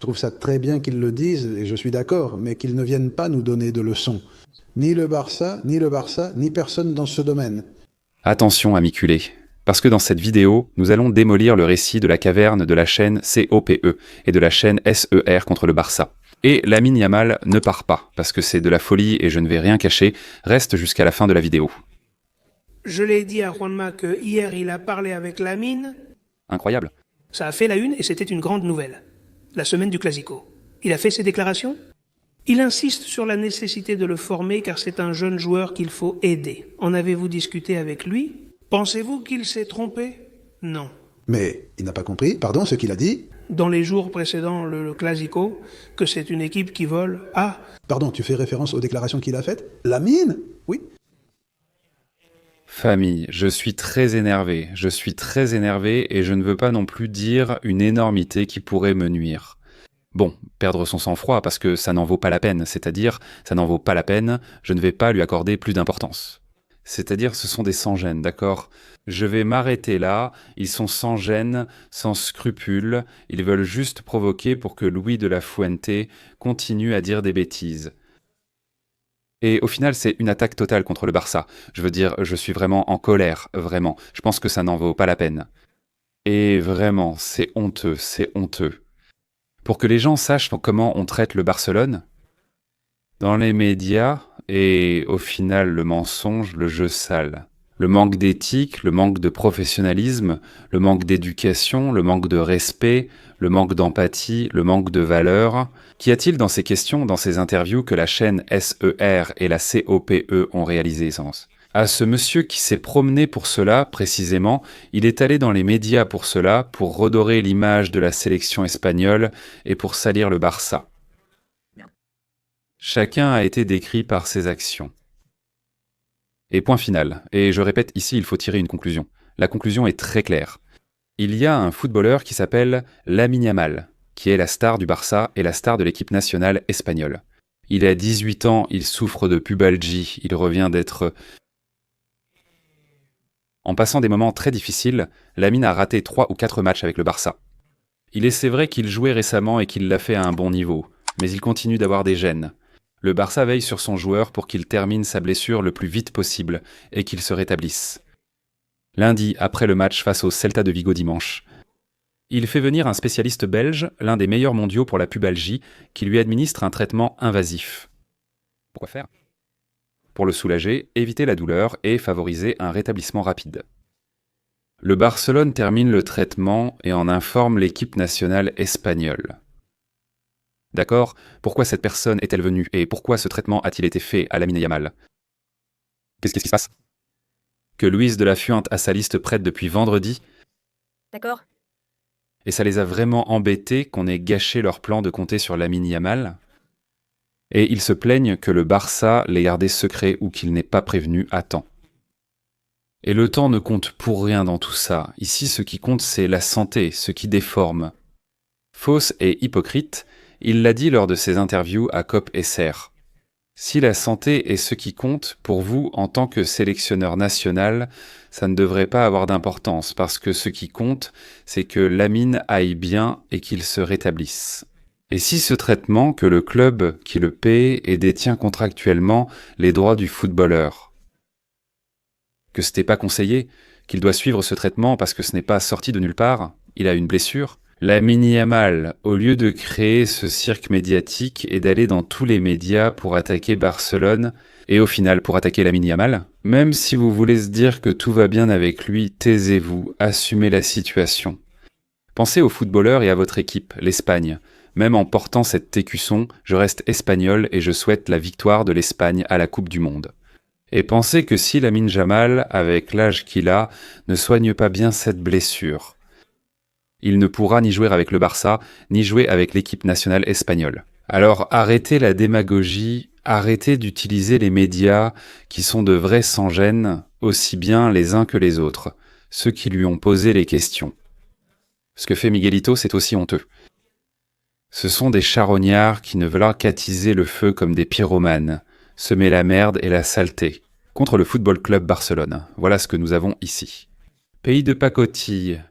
trouve ça très bien qu'ils le disent, et je suis d'accord, mais qu'ils ne viennent pas nous donner de leçons. Ni le Barça, ni personne dans ce domaine. Attention, amiculés, parce que dans cette vidéo, nous allons démolir le récit de la caverne de la chaîne COPE et de la chaîne SER contre le Barça. Et Lamine Yamal ne part pas, parce que c'est de la folie et je ne vais rien cacher, reste jusqu'à la fin de la vidéo. Je l'ai dit à Juanma que hier il a parlé avec Lamine. Incroyable. Ça a fait la une et c'était une grande nouvelle. La semaine du Classico. Il a fait ses déclarations. Il insiste sur la nécessité de le former car c'est un jeune joueur qu'il faut aider. En avez-vous discuté avec lui? Pensez-vous qu'il s'est trompé? Non. Mais il n'a pas compris, pardon, ce qu'il a dit? Dans les jours précédents le Classico, que c'est une équipe qui vole. Ah. Pardon, tu fais référence aux déclarations qu'il a faites? Lamine? Oui. Famille, je suis très énervé et je ne veux pas non plus dire une énormité qui pourrait me nuire. Bon, perdre son sang-froid parce que ça n'en vaut pas la peine, c'est-à-dire, ça n'en vaut pas la peine, je ne vais pas lui accorder plus d'importance. C'est-à-dire, ce sont des sans-gêne, d'accord? Je vais m'arrêter là, ils sont sans gêne, sans scrupules, ils veulent juste provoquer pour que Luis de la Fuente continue à dire des bêtises. Et au final, c'est une attaque totale contre le Barça. Je veux dire, je suis vraiment en colère, vraiment. Je pense que ça n'en vaut pas la peine. Et vraiment, c'est honteux, c'est honteux. Pour que les gens sachent comment on traite le Barcelone, dans les médias, et au final le mensonge, le jeu sale. Le manque d'éthique, le manque de professionnalisme, le manque d'éducation, le manque de respect, le manque d'empathie, le manque de valeur. Qu'y a-t-il dans ces questions, dans ces interviews que la chaîne SER et la COPE ont réalisées, Sens? À ce monsieur qui s'est promené pour cela, précisément, il est allé dans les médias pour cela, pour redorer l'image de la sélection espagnole et pour salir le Barça. Chacun a été décrit par ses actions. Et point final. Et je répète, ici, il faut tirer une conclusion. La conclusion est très claire. Il y a un footballeur qui s'appelle Lamine Yamal, qui est la star du Barça et la star de l'équipe nationale espagnole. Il a 18 ans, il souffre de pubalgie, il revient d'être... En passant des moments très difficiles, Lamine a raté 3 ou 4 matchs avec le Barça. C'est vrai qu'il jouait récemment et qu'il l'a fait à un bon niveau, mais il continue d'avoir des gênes. Le Barça veille sur son joueur pour qu'il termine sa blessure le plus vite possible et qu'il se rétablisse. Lundi, après le match face au Celta de Vigo dimanche, il fait venir un spécialiste belge, l'un des meilleurs mondiaux pour la pubalgie, qui lui administre un traitement invasif. Pourquoi faire ? Pour le soulager, éviter la douleur et favoriser un rétablissement rapide. Le Barcelone termine le traitement et en informe l'équipe nationale espagnole. D'accord ? Pourquoi cette personne est-elle venue et pourquoi ce traitement a-t-il été fait à Lamine Yamal ? Qu'est-ce qui se passe ? Que Luis de la Fuente a sa liste prête depuis vendredi. D'accord. Et ça les a vraiment embêtés qu'on ait gâché leur plan de compter sur Lamine Yamal. Et ils se plaignent que le Barça l'ait gardé secret ou qu'il n'ait pas prévenu à temps. Et le temps ne compte pour rien dans tout ça. Ici, ce qui compte, c'est la santé, ce qui déforme. Fausse et hypocrite, il l'a dit lors de ses interviews à COP et SER. Si la santé est ce qui compte, pour vous, en tant que sélectionneur national, ça ne devrait pas avoir d'importance, parce que ce qui compte, c'est que Lamine aille bien et qu'il se rétablisse. Et si ce traitement, que le club qui le paie et détient contractuellement les droits du footballeur, que ce n'est pas conseillé, qu'il doit suivre ce traitement parce que ce n'est pas sorti de nulle part, il a une blessure, Lamine Yamal, au lieu de créer ce cirque médiatique et d'aller dans tous les médias pour attaquer Barcelone, et au final pour attaquer Lamine Yamal, même si vous voulez se dire que tout va bien avec lui, taisez-vous, assumez la situation. Pensez aux footballeurs et à votre équipe, l'Espagne. Même en portant cette écusson, je reste espagnol et je souhaite la victoire de l'Espagne à la Coupe du Monde. Et pensez que si Lamine Yamal, avec l'âge qu'il a, ne soigne pas bien cette blessure, il ne pourra ni jouer avec le Barça, ni jouer avec l'équipe nationale espagnole. Alors arrêtez la démagogie, arrêtez d'utiliser les médias qui sont de vrais sans-gêne, aussi bien les uns que les autres, ceux qui lui ont posé les questions. Ce que fait Miguelito, c'est aussi honteux. Ce sont des charognards qui ne veulent qu'attiser le feu comme des pyromanes, semer la merde et la saleté, contre le Football Club Barcelone. Voilà ce que nous avons ici. pays de pacotille,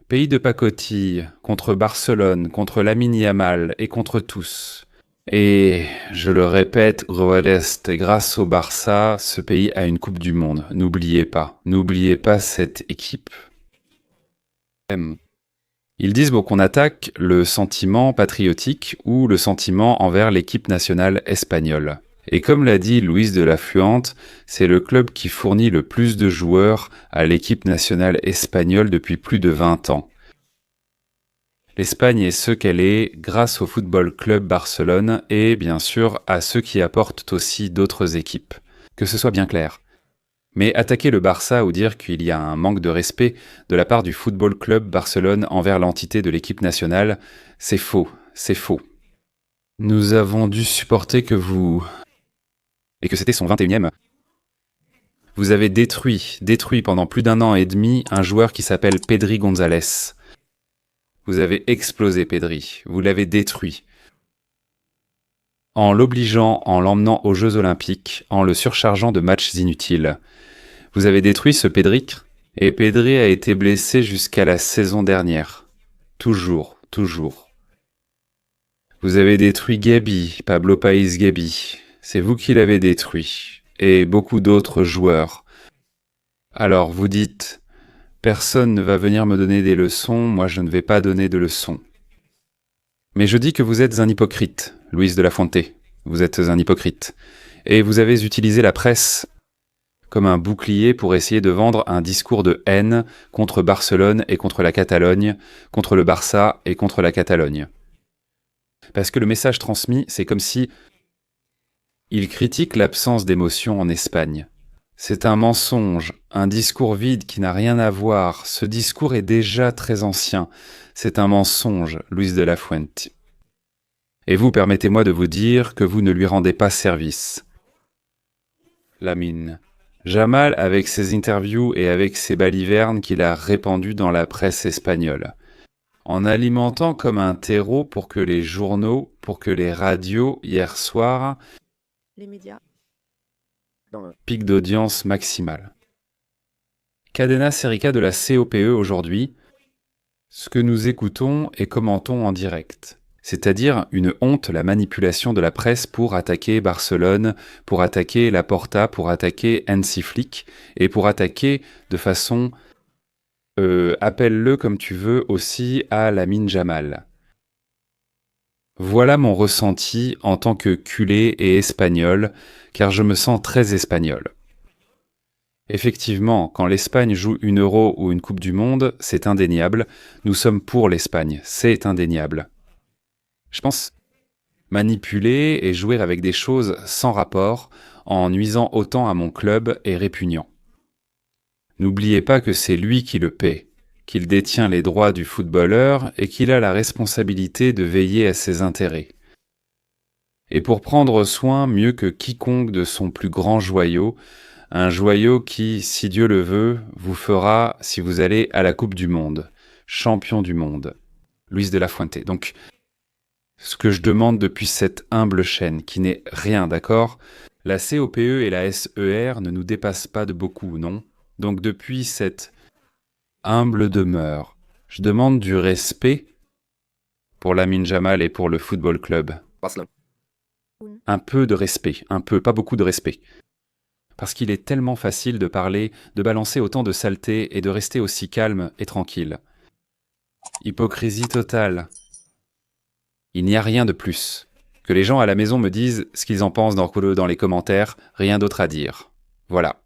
contre Barcelone, contre Lamine Yamal et contre tous. Et, je le répète, Rodest, grâce au Barça, ce pays a une Coupe du Monde. N'oubliez pas cette équipe. Ils disent qu'on attaque le sentiment patriotique ou le sentiment envers l'équipe nationale espagnole. Et comme l'a dit Luis de la Fuente, c'est le club qui fournit le plus de joueurs à l'équipe nationale espagnole depuis plus de 20 ans. L'Espagne est ce qu'elle est grâce au Football Club Barcelone et bien sûr à ceux qui apportent aussi d'autres équipes. Que ce soit bien clair. Mais attaquer le Barça ou dire qu'il y a un manque de respect de la part du Football Club Barcelone envers l'entité de l'équipe nationale, c'est faux, c'est faux. Nous avons dû supporter que vous... Et que c'était son 21e. Vous avez détruit pendant plus d'1 an et demi un joueur qui s'appelle Pedri González. Vous avez explosé Pedri, vous l'avez détruit. En l'obligeant, en l'emmenant aux Jeux Olympiques, en le surchargeant de matchs inutiles. Vous avez détruit ce Pedri, et Pedri a été blessé jusqu'à la saison dernière. Toujours. Vous avez détruit Gabi, Pablo País Gabi. C'est vous qui l'avez détruit. Et beaucoup d'autres joueurs. Alors vous dites, personne ne va venir me donner des leçons, moi je ne vais pas donner de leçons. Mais je dis que vous êtes un hypocrite, Luis de la Fuente. Vous êtes un hypocrite. Et vous avez utilisé la presse comme un bouclier pour essayer de vendre un discours de haine contre Barcelone et contre la Catalogne, contre le Barça et contre la Catalogne. Parce que le message transmis, c'est comme si il critique l'absence d'émotion en Espagne. C'est un mensonge, un discours vide qui n'a rien à voir. Ce discours est déjà très ancien. C'est un mensonge, Luis de la Fuente. Et vous, permettez-moi de vous dire que vous ne lui rendez pas service. Lamine Yamal, avec ses interviews et avec ses balivernes qu'il a répandues dans la presse espagnole, en alimentant comme un terreau pour que les journaux, pour que les radios, hier soir, les médias, pic d'audience maximale. Cadena Serica de la COPE aujourd'hui, ce que nous écoutons et commentons en direct. C'est-à-dire une honte, la manipulation de la presse pour attaquer Barcelone, pour attaquer Laporta, pour attaquer Hansi Flick, et pour attaquer de façon, appelle-le comme tu veux, aussi à Lamine Yamal. Voilà mon ressenti en tant que culé et espagnol, car je me sens très espagnol. Effectivement, quand l'Espagne joue une Euro ou une Coupe du Monde, c'est indéniable, nous sommes pour l'Espagne, c'est indéniable. Je pense manipuler et jouer avec des choses sans rapport, en nuisant autant à mon club, est répugnant. N'oubliez pas que c'est lui qui le paie, qu'il détient les droits du footballeur et qu'il a la responsabilité de veiller à ses intérêts. Et pour prendre soin mieux que quiconque de son plus grand joyau, un joyau qui, si Dieu le veut, vous fera, si vous allez à la Coupe du Monde, champion du monde. Luis de la Fuente. Donc, ce que je demande depuis cette humble chaîne, qui n'est rien, d'accord? La COPE et la SER ne nous dépassent pas de beaucoup, non? Donc depuis cette humble demeure, je demande du respect pour Lamine Yamal et pour le football club. Barcelone. Un peu de respect, un peu, pas beaucoup de respect. Parce qu'il est tellement facile de parler, de balancer autant de saleté et de rester aussi calme et tranquille. Hypocrisie totale. Il n'y a rien de plus. Que les gens à la maison me disent ce qu'ils en pensent dans les commentaires, rien d'autre à dire. Voilà.